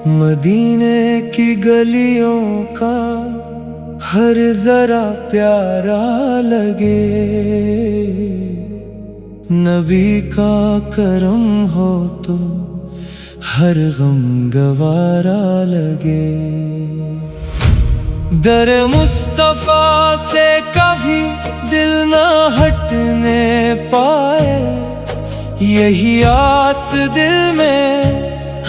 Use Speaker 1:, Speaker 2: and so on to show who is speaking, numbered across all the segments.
Speaker 1: مدینے کی گلیوں کا ہر ذرا پیارا لگے، نبی کا کرم ہو تو ہر غم گوارا لگے۔ در مصطفیٰ سے کبھی دل نہ ہٹنے پائے، یہی آس دل میں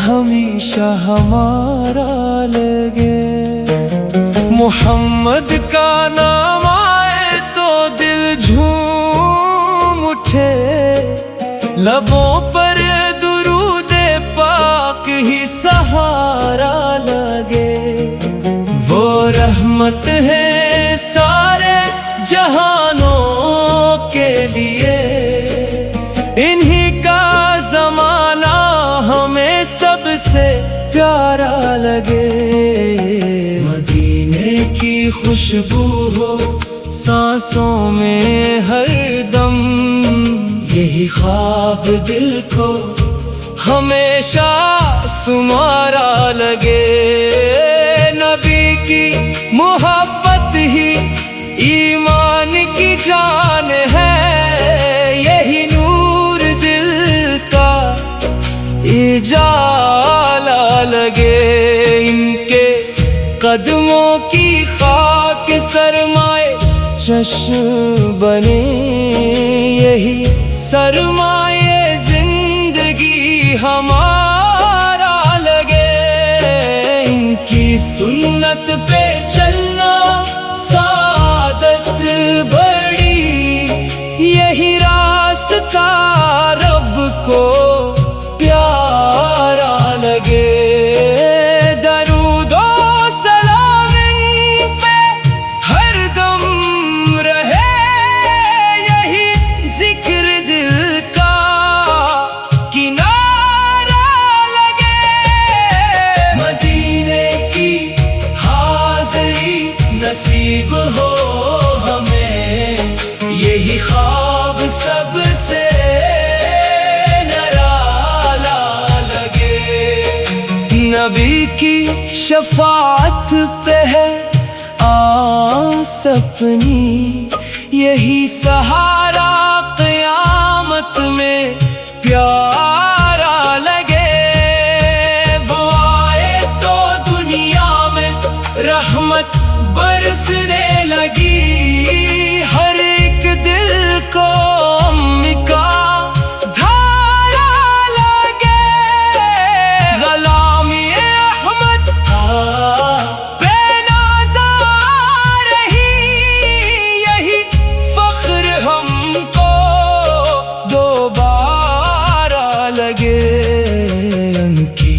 Speaker 1: ہمیشہ ہمارا لگے۔ محمد کا نام آئے تو دل جھوم اٹھے، لبوں پر درود پاک ہی سہارا لگے۔ وہ رحمت ہے سارے جہانوں کے لیے، انہی کا زمانہ ہمیں سب سے پیارا لگے۔ مدینے کی خوشبو ہو سانسوں میں ہر دم، یہی خواب دل کو ہمیشہ سمارا لگے۔ نبی کی محبت ہی ایمان کی جان ہے، یہی نور دل کا اجالا لگے۔ ان کے قدموں کی خاک سرمائے چشم بنے، یہی سرمائے زندگی ہمارا لگے۔ ان کی سنت پہ چلنا سعادت بڑی، یہی راستہ رب کو پیارا لگے۔ درود و سلام ان پہ ہر دم رہے، یہی ذکر دل کا کنارہ لگے۔ مدینے کی حاضری نصیب ہو ہمیں، یہی خواب سب سے نبی کی شفاعت پہ ہے آس اپنی، یہی سہارا قیامت میں پیارا لگے۔ وہ آئے تو دنیا میں رحمت برسنے لگی، ہر ایک دل کو امن کا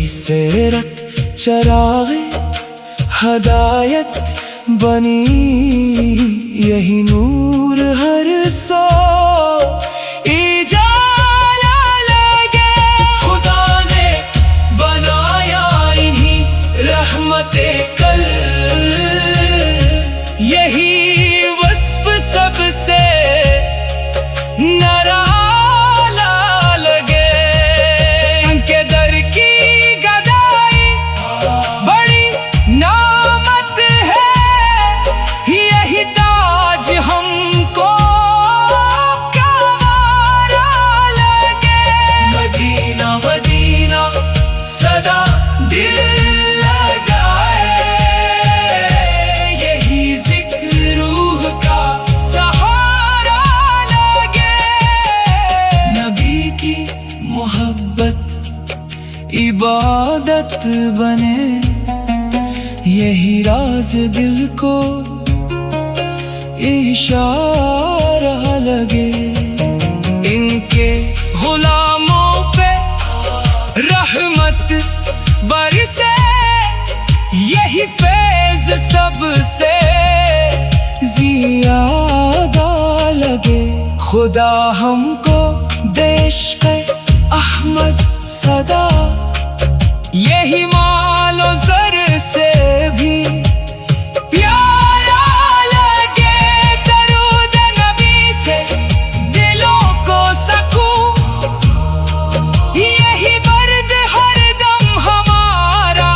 Speaker 1: سیرت چراغ ہدایت بنی، یہی نور ہر سو اجالا لگے۔ خدا نے بنایا انہی رحمت کل، یہی وصف سب سے نرالا لگے۔ ان کے در کی عبادت بنے، یہی راز دل کو اشارہ لگے۔ ان کے غلاموں پہ رحمت برسے، یہی فیض سب سے زیادہ خدا ہم کو دیش کے احمد صدا، یہی مال و زر سے بھی پیارا لگے، درود نبی سے دلوں کو سکون، یہی ورد ہر دم ہمارا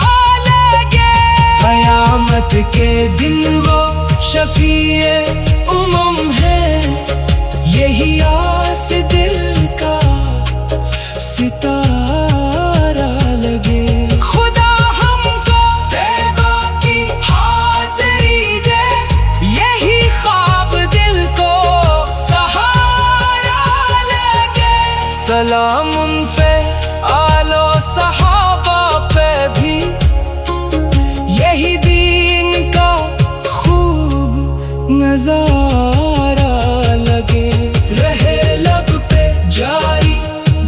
Speaker 1: لگے، قیامت کے دن وہ شفیع امم ہے، یہی آس دل کا ستارہ لگے، خدا ہم کو طیبہ کی حاضری دے، یہی خواب دل کو سہارا لگے، سلام ان پہ آل و صحابہ پہ بھی، یہی دین کا خوب نظارہ لگے، رہے لب پہ جاری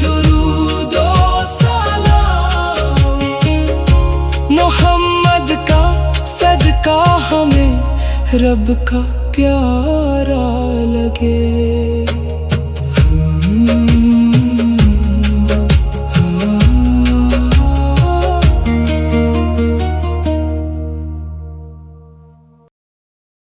Speaker 1: درود و سلام، محمد کا صدقہ ہمیں رب کا پیارا لگے۔